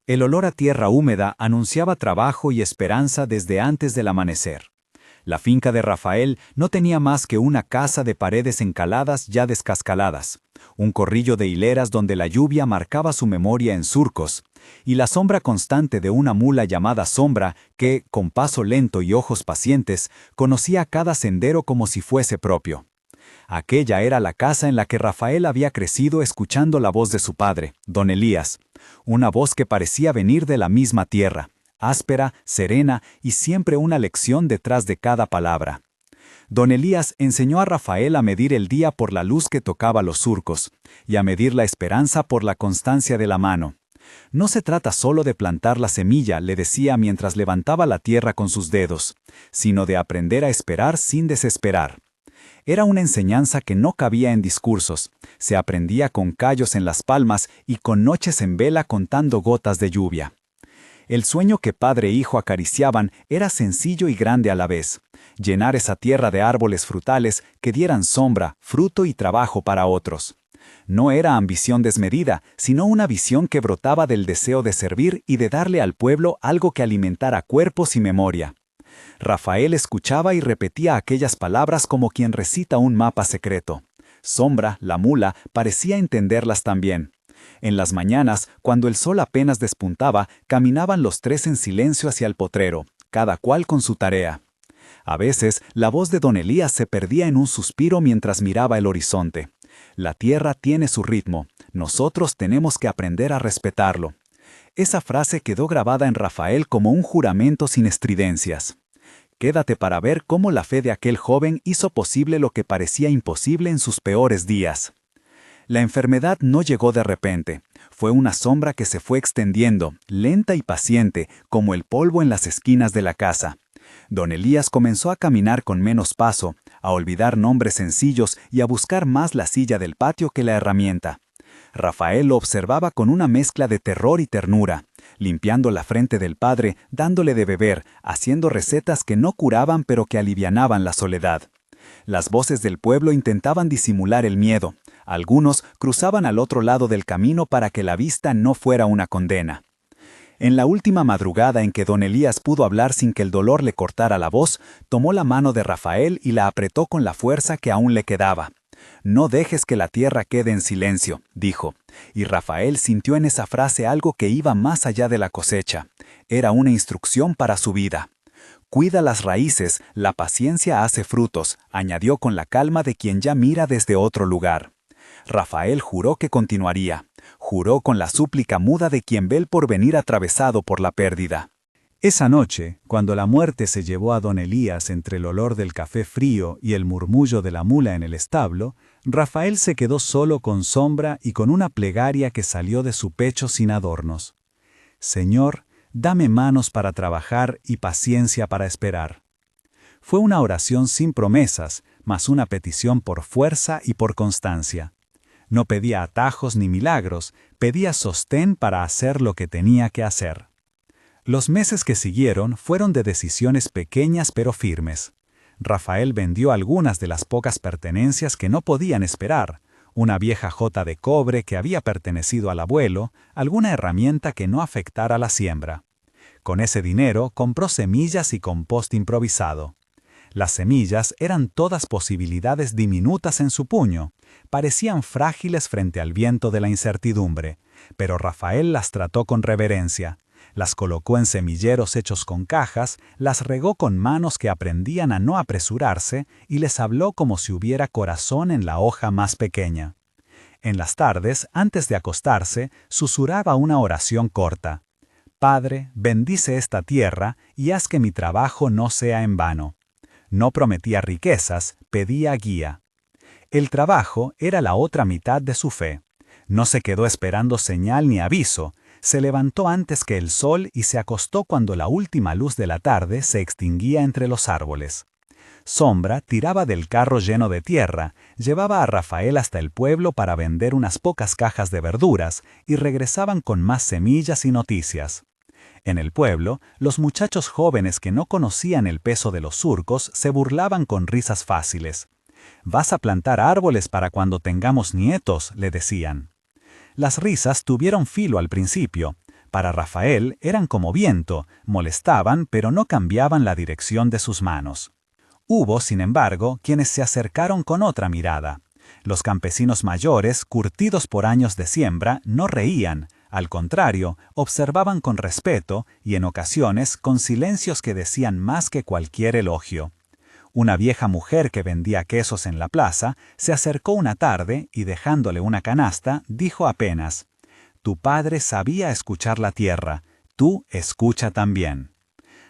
El olor a tierra húmeda anunciaba trabajo y esperanza desde antes del amanecer. La finca de Rafael no tenía más que una casa de paredes encaladas ya descascaladas, un corrillo de hileras donde la lluvia marcaba su memoria en surcos, y la sombra constante de una mula llamada Sombra que, con paso lento y ojos pacientes, conocía cada sendero como si fuese propio. Aquella era la casa en la que Rafael había crecido escuchando la voz de su padre, don Elías, una voz que parecía venir de la misma tierra, áspera, serena y siempre una lección detrás de cada palabra. Don Elías enseñó a Rafael a medir el día por la luz que tocaba los surcos, y a medir la esperanza por la constancia de la mano. No se trata solo de plantar la semilla, le decía mientras levantaba la tierra con sus dedos, sino de aprender a esperar sin desesperar. Era una enseñanza que no cabía en discursos, se aprendía con callos en las palmas y con noches en vela contando gotas de lluvia. El sueño que padre e hijo acariciaban era sencillo y grande a la vez: llenar esa tierra de árboles frutales que dieran sombra, fruto y trabajo para otros. No era ambición desmedida, sino una visión que brotaba del deseo de servir y de darle al pueblo algo que alimentara cuerpos y memoria. Rafael escuchaba y repetía aquellas palabras como quien recita un mapa secreto. Sombra, la mula, parecía entenderlas también. En las mañanas, cuando el sol apenas despuntaba, caminaban los tres en silencio hacia el potrero, cada cual con su tarea. A veces, la voz de don Elías se perdía en un suspiro mientras miraba el horizonte. La tierra tiene su ritmo, nosotros tenemos que aprender a respetarlo. Esa frase quedó grabada en Rafael como un juramento sin estridencias. Quédate para ver cómo la fe de aquel joven hizo posible lo que parecía imposible en sus peores días. La enfermedad no llegó de repente. Fue una sombra que se fue extendiendo, lenta y paciente, como el polvo en las esquinas de la casa. Don Elías comenzó a caminar con menos paso, a olvidar nombres sencillos y a buscar más la silla del patio que la herramienta. Rafael lo observaba con una mezcla de terror y ternura, limpiando la frente del padre, dándole de beber, haciendo recetas que no curaban pero que alivianaban la soledad. Las voces del pueblo intentaban disimular el miedo. Algunos cruzaban al otro lado del camino para que la vista no fuera una condena. En la última madrugada en que don Elías pudo hablar sin que el dolor le cortara la voz, tomó la mano de Rafael y la apretó con la fuerza que aún le quedaba. «No dejes que la tierra quede en silencio», dijo, y Rafael sintió en esa frase algo que iba más allá de la cosecha. Era una instrucción para su vida. «Cuida las raíces, la paciencia hace frutos», añadió con la calma de quien ya mira desde otro lugar. Rafael juró que continuaría. Juró con la súplica muda de quien ve el porvenir atravesado por la pérdida. Esa noche, cuando la muerte se llevó a don Elías entre el olor del café frío y el murmullo de la mula en el establo, Rafael se quedó solo con Sombra y con una plegaria que salió de su pecho sin adornos. «Señor, dame manos para trabajar y paciencia para esperar». Fue una oración sin promesas, mas una petición por fuerza y por constancia. No pedía atajos ni milagros, pedía sostén para hacer lo que tenía que hacer. Los meses que siguieron fueron de decisiones pequeñas pero firmes. Rafael vendió algunas de las pocas pertenencias que no podían esperar: una vieja jota de cobre que había pertenecido al abuelo, alguna herramienta que no afectara la siembra. Con ese dinero compró semillas y compost improvisado. Las semillas eran todas posibilidades diminutas en su puño, parecían frágiles frente al viento de la incertidumbre, pero Rafael las trató con reverencia. Las colocó en semilleros hechos con cajas, las regó con manos que aprendían a no apresurarse y les habló como si hubiera corazón en la hoja más pequeña. En las tardes, antes de acostarse, susurraba una oración corta: «Padre, bendice esta tierra y haz que mi trabajo no sea en vano». No prometía riquezas, pedía guía. El trabajo era la otra mitad de su fe. No se quedó esperando señal ni aviso. Se levantó antes que el sol y se acostó cuando la última luz de la tarde se extinguía entre los árboles. Sombra tiraba del carro lleno de tierra, llevaba a Rafael hasta el pueblo para vender unas pocas cajas de verduras y regresaban con más semillas y noticias. En el pueblo, los muchachos jóvenes que no conocían el peso de los surcos se burlaban con risas fáciles. «Vas a plantar árboles para cuando tengamos nietos», le decían. Las risas tuvieron filo al principio, Para Rafael eran como viento, molestaban pero no cambiaban la dirección de sus manos. Hubo, sin embargo, quienes se acercaron con otra mirada. Los campesinos mayores, curtidos por años de siembra, no reían, al contrario, observaban con respeto y en ocasiones con silencios que decían más que cualquier elogio. Una vieja mujer que vendía quesos en la plaza se acercó una tarde y dejándole una canasta, dijo apenas: «Tu padre sabía escuchar la tierra, tú escucha también».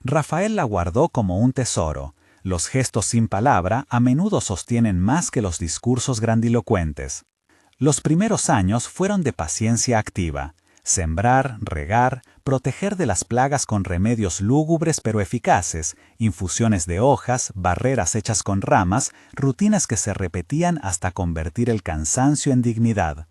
Rafael la guardó como un tesoro. Los gestos sin palabra a menudo sostienen más que los discursos grandilocuentes. Los primeros años fueron de paciencia activa. Sembrar, regar, proteger de las plagas con remedios lúgubres pero eficaces, infusiones de hojas, barreras hechas con ramas, rutinas que se repetían hasta convertir el cansancio en dignidad.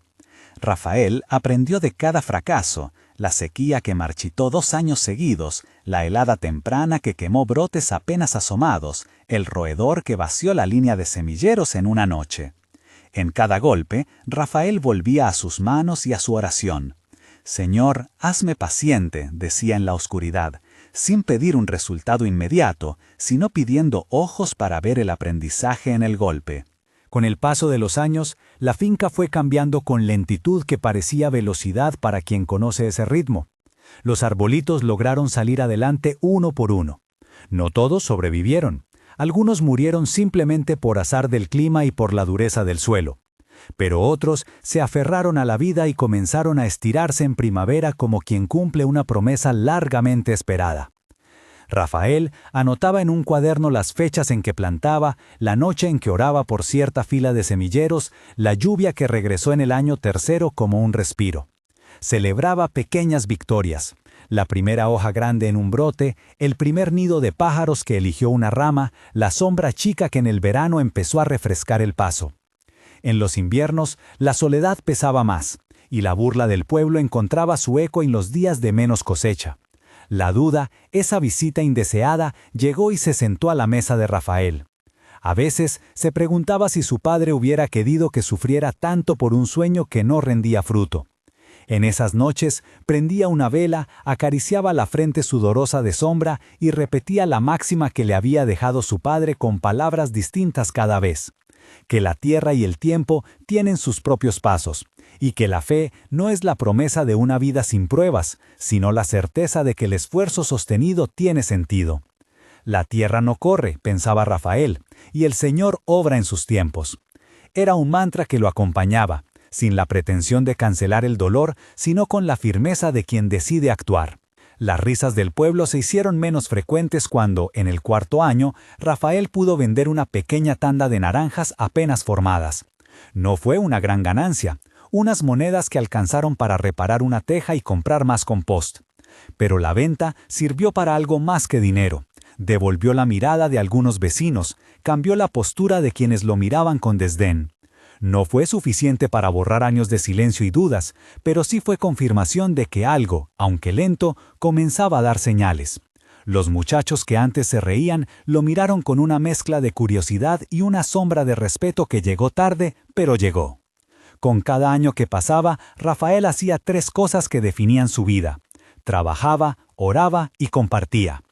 Rafael aprendió de cada fracaso, la sequía que marchitó 2 años seguidos, la helada temprana que quemó brotes apenas asomados, el roedor que vació la línea de semilleros en una noche. En cada golpe, Rafael volvía a sus manos y a su oración. «Señor, hazme paciente», decía en la oscuridad, sin pedir un resultado inmediato, sino pidiendo ojos para ver el aprendizaje en el golpe. Con el paso de los años, la finca fue cambiando con lentitud que parecía velocidad para quien conoce ese ritmo. Los arbolitos lograron salir adelante uno por uno. No todos sobrevivieron. Algunos murieron simplemente por azar del clima y por la dureza del suelo. Pero otros se aferraron a la vida y comenzaron a estirarse en primavera como quien cumple una promesa largamente esperada. Rafael anotaba en un cuaderno las fechas en que plantaba, la noche en que oraba por cierta fila de semilleros, la lluvia que regresó en el año tercero como un respiro. Celebraba pequeñas victorias, la primera hoja grande en un brote, el primer nido de pájaros que eligió una rama, la sombra chica que en el verano empezó a refrescar el paso. En los inviernos, la soledad pesaba más, y la burla del pueblo encontraba su eco en los días de menos cosecha. La duda, esa visita indeseada, llegó y se sentó a la mesa de Rafael. A veces se preguntaba si su padre hubiera querido que sufriera tanto por un sueño que no rendía fruto. En esas noches prendía una vela, acariciaba la frente sudorosa de sombra y repetía la máxima que le había dejado su padre con palabras distintas cada vez: que la tierra y el tiempo tienen sus propios pasos, y que la fe no es la promesa de una vida sin pruebas, sino la certeza de que el esfuerzo sostenido tiene sentido. La tierra no corre, pensaba Rafael, y el Señor obra en sus tiempos. Era un mantra que lo acompañaba, sin la pretensión de cancelar el dolor, sino con la firmeza de quien decide actuar. Las risas del pueblo se hicieron menos frecuentes cuando, en el 4.º año, Rafael pudo vender una pequeña tanda de naranjas apenas formadas. No fue una gran ganancia, unas monedas que alcanzaron para reparar una teja y comprar más compost. Pero la venta sirvió para algo más que dinero. Devolvió la mirada de algunos vecinos, cambió la postura de quienes lo miraban con desdén. No fue suficiente para borrar años de silencio y dudas, pero sí fue confirmación de que algo, aunque lento, comenzaba a dar señales. Los muchachos que antes se reían lo miraron con una mezcla de curiosidad y una sombra de respeto que llegó tarde, pero llegó. Con cada año que pasaba, Rafael hacía 3 cosas que definían su vida: trabajaba, oraba y compartía.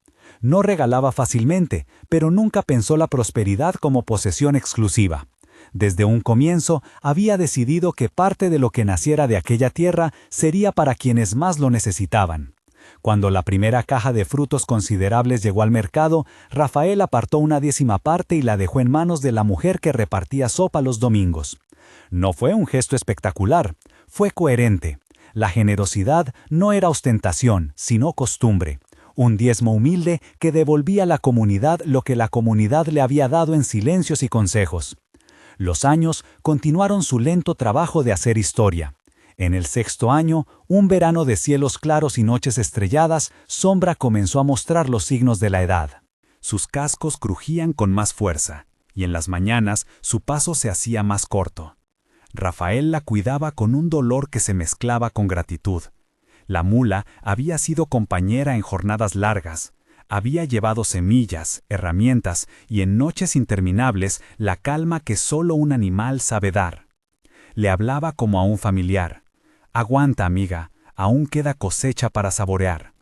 No regalaba fácilmente, pero nunca pensó la prosperidad como posesión exclusiva. Desde un comienzo había decidido que parte de lo que naciera de aquella tierra sería para quienes más lo necesitaban. Cuando la primera caja de frutos considerables llegó al mercado, Rafael apartó una 10ª parte y la dejó en manos de la mujer que repartía sopa los domingos. No fue un gesto espectacular, fue coherente. La generosidad no era ostentación, sino costumbre. Un diezmo humilde que devolvía a la comunidad lo que la comunidad le había dado en silencios y consejos. Los años continuaron su lento trabajo de hacer historia. En el 6.º año, un verano de cielos claros y noches estrelladas, Sombra comenzó a mostrar los signos de la edad. Sus cascos crujían con más fuerza, y en las mañanas su paso se hacía más corto. Rafael la cuidaba con un dolor que se mezclaba con gratitud. La mula había sido compañera en jornadas largas. Había llevado semillas, herramientas y en noches interminables la calma que solo un animal sabe dar. Le hablaba como a un familiar. «Aguanta, amiga, aún queda cosecha para saborear.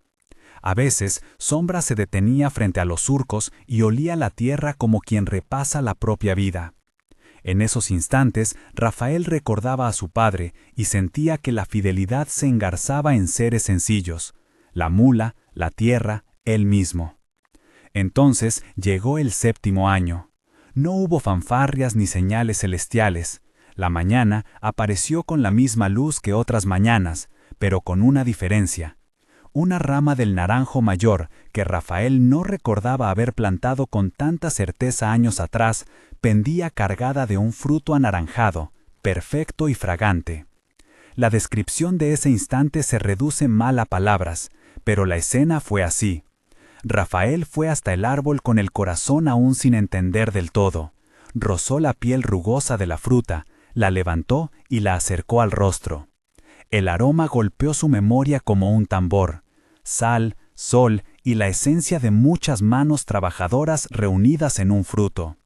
A veces, Sombra se detenía frente a los surcos y olía la tierra como quien repasa la propia vida. En esos instantes, Rafael recordaba a su padre y sentía que la fidelidad se engarzaba en seres sencillos: la mula, la tierra, él mismo. Entonces llegó el 7º año. No hubo fanfarrias ni señales celestiales. La mañana apareció con la misma luz que otras mañanas, pero con una diferencia. Una rama del naranjo mayor, que Rafael no recordaba haber plantado con tanta certeza años atrás, pendía cargada de un fruto anaranjado, perfecto y fragante. La descripción de ese instante se reduce mal a palabras, pero la escena fue así. Rafael fue hasta el árbol con el corazón aún sin entender del todo. Rozó la piel rugosa de la fruta, la levantó y la acercó al rostro. El aroma golpeó su memoria como un tambor. Sal, sol y la esencia de muchas manos trabajadoras reunidas en un fruto.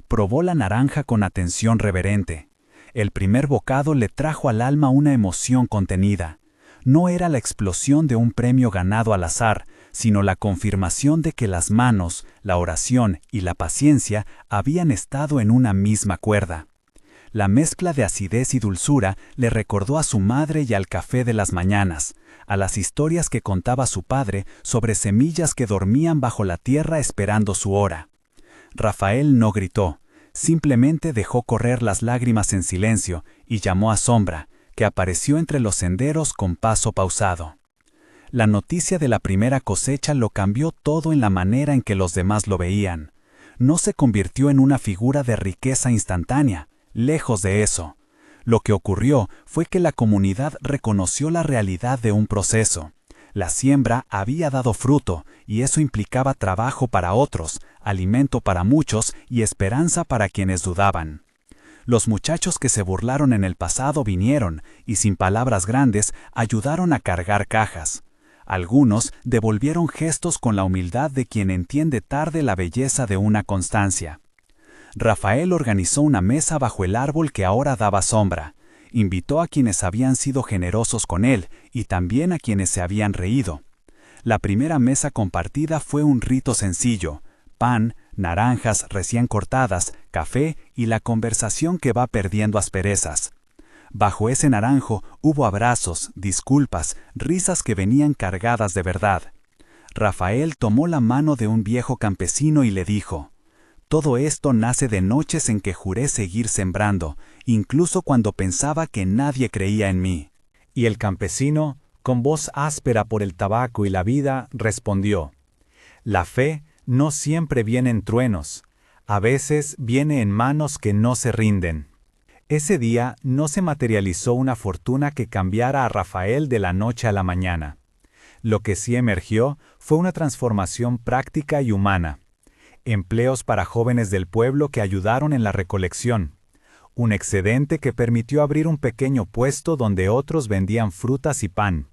Probó la naranja con atención reverente. El primer bocado le trajo al alma una emoción contenida. No era la explosión de un premio ganado al azar, sino la confirmación de que las manos, la oración y la paciencia habían estado en una misma cuerda. La mezcla de acidez y dulzura le recordó a su madre y al café de las mañanas, a las historias que contaba su padre sobre semillas que dormían bajo la tierra esperando su hora. Rafael no gritó, simplemente dejó correr las lágrimas en silencio y llamó a Sombra, que apareció entre los senderos con paso pausado. La noticia de la primera cosecha lo cambió todo en la manera en que los demás lo veían. No se convirtió en una figura de riqueza instantánea, lejos de eso. Lo que ocurrió fue que la comunidad reconoció la realidad de un proceso. La siembra había dado fruto, y eso implicaba trabajo para otros, alimento para muchos y esperanza para quienes dudaban. Los muchachos que se burlaron en el pasado vinieron, y sin palabras grandes, ayudaron a cargar cajas. Algunos devolvieron gestos con la humildad de quien entiende tarde la belleza de una constancia. Rafael organizó una mesa bajo el árbol que ahora daba sombra. Invitó a quienes habían sido generosos con él y también a quienes se habían reído. La primera mesa compartida fue un rito sencillo: pan, naranjas recién cortadas, café y la conversación que va perdiendo asperezas. Bajo ese naranjo hubo abrazos, disculpas, risas que venían cargadas de verdad. Rafael tomó la mano de un viejo campesino y le dijo: «Todo esto nace de noches en que juré seguir sembrando, incluso cuando pensaba que nadie creía en mí». Y el campesino, con voz áspera por el tabaco y la vida, respondió: «La fe no siempre viene en truenos, a veces viene en manos que no se rinden». Ese día no se materializó una fortuna que cambiara a Rafael de la noche a la mañana. Lo que sí emergió fue una transformación práctica y humana. Empleos para jóvenes del pueblo que ayudaron en la recolección. Un excedente que permitió abrir un pequeño puesto donde otros vendían frutas y pan.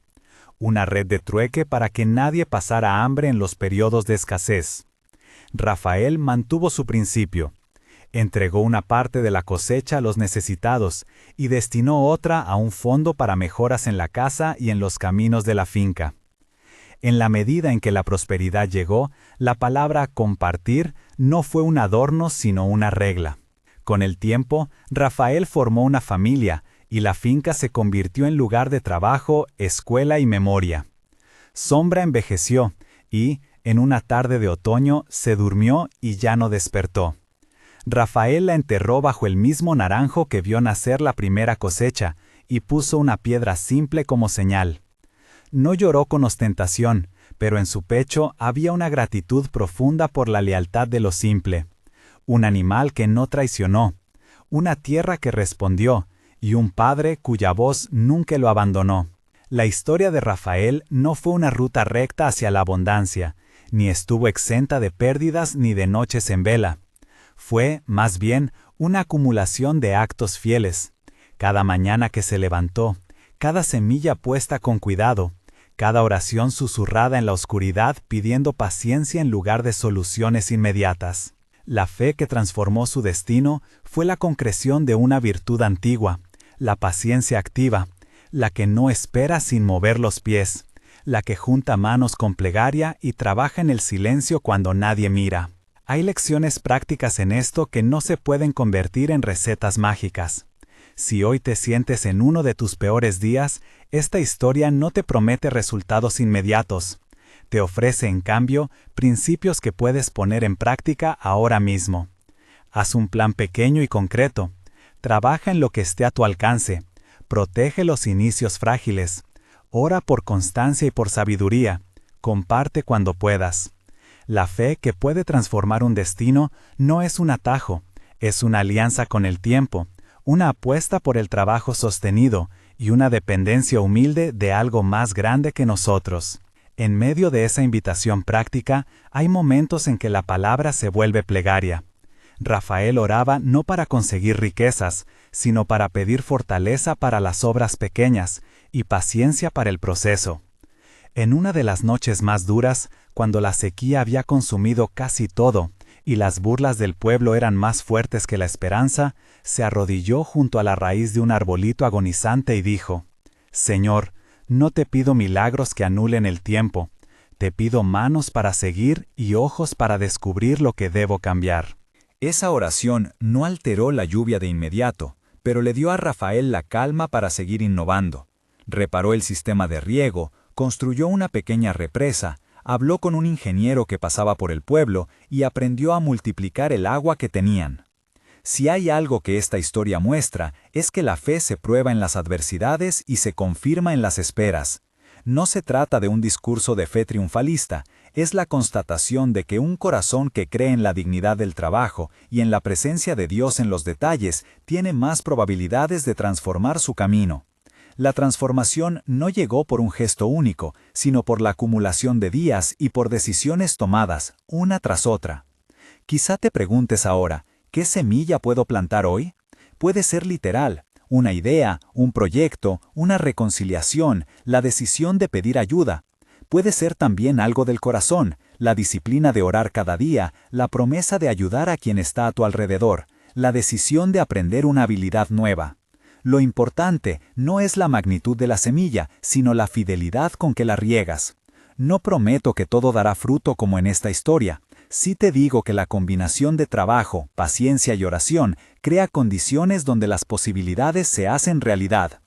Una red de trueque para que nadie pasara hambre en los periodos de escasez. Rafael mantuvo su principio. Entregó una parte de la cosecha a los necesitados y destinó otra a un fondo para mejoras en la casa y en los caminos de la finca. En la medida en que la prosperidad llegó, la palabra compartir no fue un adorno sino una regla. Con el tiempo, Rafael formó una familia y la finca se convirtió en lugar de trabajo, escuela y memoria. Sombra envejeció y, en una tarde de otoño, se durmió y ya no despertó. Rafael la enterró bajo el mismo naranjo que vio nacer la primera cosecha y puso una piedra simple como señal. No lloró con ostentación, pero en su pecho había una gratitud profunda por la lealtad de lo simple. Un animal que no traicionó, una tierra que respondió y un padre cuya voz nunca lo abandonó. La historia de Rafael no fue una ruta recta hacia la abundancia, ni estuvo exenta de pérdidas ni de noches en vela. Fue, más bien, una acumulación de actos fieles. Cada mañana que se levantó, cada semilla puesta con cuidado, cada oración susurrada en la oscuridad pidiendo paciencia en lugar de soluciones inmediatas. La fe que transformó su destino fue la concreción de una virtud antigua, la paciencia activa, la que no espera sin mover los pies, la que junta manos con plegaria y trabaja en el silencio cuando nadie mira. Hay lecciones prácticas en esto que no se pueden convertir en recetas mágicas. Si hoy te sientes en uno de tus peores días, esta historia no te promete resultados inmediatos. Te ofrece, en cambio, principios que puedes poner en práctica ahora mismo. Haz un plan pequeño y concreto. Trabaja en lo que esté a tu alcance. Protege los inicios frágiles. Ora por constancia y por sabiduría. Comparte cuando puedas. La fe que puede transformar un destino no es un atajo, es una alianza con el tiempo, una apuesta por el trabajo sostenido y una dependencia humilde de algo más grande que nosotros. En medio de esa invitación práctica, hay momentos en que la palabra se vuelve plegaria. Rafael oraba no para conseguir riquezas, sino para pedir fortaleza para las obras pequeñas y paciencia para el proceso. En una de las noches más duras, cuando la sequía había consumido casi todo y las burlas del pueblo eran más fuertes que la esperanza, se arrodilló junto a la raíz de un arbolito agonizante y dijo: «Señor, no te pido milagros que anulen el tiempo, te pido manos para seguir y ojos para descubrir lo que debo cambiar». Esa oración no alteró la lluvia de inmediato, pero le dio a Rafael la calma para seguir innovando. Reparó el sistema de riego, construyó una pequeña represa, habló con un ingeniero que pasaba por el pueblo y aprendió a multiplicar el agua que tenían. Si hay algo que esta historia muestra, es que la fe se prueba en las adversidades y se confirma en las esperas. No se trata de un discurso de fe triunfalista, es la constatación de que un corazón que cree en la dignidad del trabajo y en la presencia de Dios en los detalles tiene más probabilidades de transformar su camino. La transformación no llegó por un gesto único, sino por la acumulación de días y por decisiones tomadas, una tras otra. Quizá te preguntes ahora, ¿qué semilla puedo plantar hoy? Puede ser literal, una idea, un proyecto, una reconciliación, la decisión de pedir ayuda. Puede ser también algo del corazón, la disciplina de orar cada día, la promesa de ayudar a quien está a tu alrededor, la decisión de aprender una habilidad nueva. Lo importante no es la magnitud de la semilla, sino la fidelidad con que la riegas. No prometo que todo dará fruto como en esta historia. Sí te digo que la combinación de trabajo, paciencia y oración crea condiciones donde las posibilidades se hacen realidad.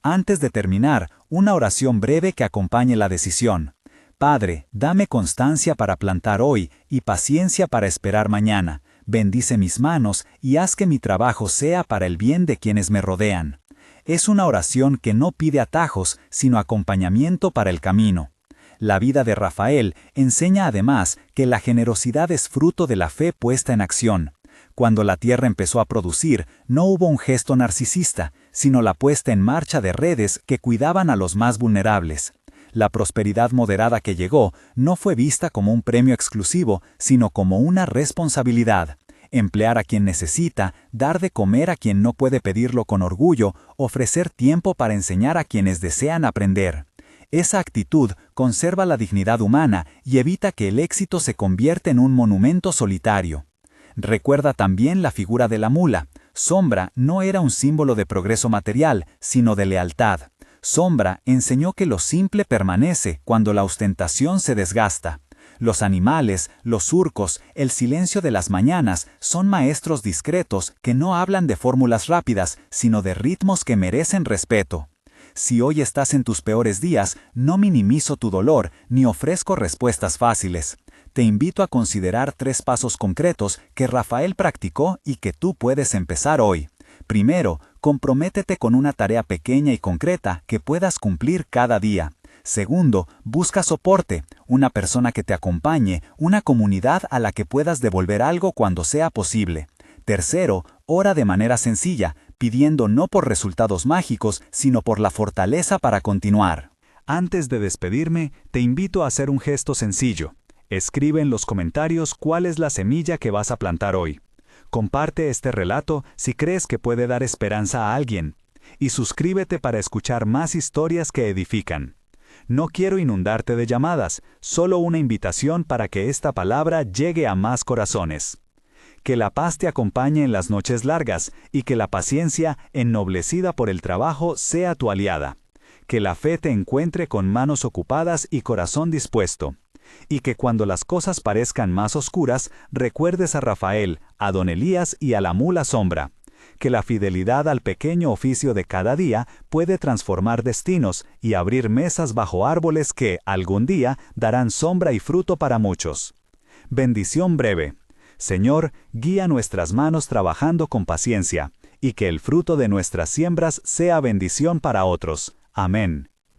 Antes de terminar, una oración breve que acompañe la decisión. Padre, dame constancia para plantar hoy y paciencia para esperar mañana. Bendice mis manos y haz que mi trabajo sea para el bien de quienes me rodean. Es una oración que no pide atajos, sino acompañamiento para el camino. La vida de Rafael enseña además que la generosidad es fruto de la fe puesta en acción. Cuando la tierra empezó a producir, no hubo un gesto narcisista, sino la puesta en marcha de redes que cuidaban a los más vulnerables. La prosperidad moderada que llegó no fue vista como un premio exclusivo, sino como una responsabilidad. Emplear a quien necesita, dar de comer a quien no puede pedirlo con orgullo, ofrecer tiempo para enseñar a quienes desean aprender. Esa actitud conserva la dignidad humana y evita que el éxito se convierta en un monumento solitario. Recuerda también la figura de la mula. Sombra no era un símbolo de progreso material, sino de lealtad. Sombra enseñó que lo simple permanece cuando la ostentación se desgasta. Los animales, los surcos, el silencio de las mañanas son maestros discretos que no hablan de fórmulas rápidas, sino de ritmos que merecen respeto. Si hoy estás en tus peores días, no minimizo tu dolor ni ofrezco respuestas fáciles. Te invito a considerar 3 pasos concretos que Rafael practicó y que tú puedes empezar hoy. Primero, comprométete con una tarea pequeña y concreta que puedas cumplir cada día. Segundo, busca soporte, una persona que te acompañe, una comunidad a la que puedas devolver algo cuando sea posible. Tercero, ora de manera sencilla, pidiendo no por resultados mágicos, sino por la fortaleza para continuar. Antes de despedirme, te invito a hacer un gesto sencillo. Escribe en los comentarios cuál es la semilla que vas a plantar hoy. Comparte este relato si crees que puede dar esperanza a alguien. Y suscríbete para escuchar más historias que edifican. No quiero inundarte de llamadas, solo una invitación para que esta palabra llegue a más corazones. Que la paz te acompañe en las noches largas y que la paciencia, ennoblecida por el trabajo, sea tu aliada. Que la fe te encuentre con manos ocupadas y corazón dispuesto. Y que cuando las cosas parezcan más oscuras, recuerdes a Rafael, a don Elías y a la mula sombra. Que la fidelidad al pequeño oficio de cada día puede transformar destinos y abrir mesas bajo árboles que, algún día, darán sombra y fruto para muchos. Bendición breve. Señor, guía nuestras manos trabajando con paciencia, y que el fruto de nuestras siembras sea bendición para otros. Amén.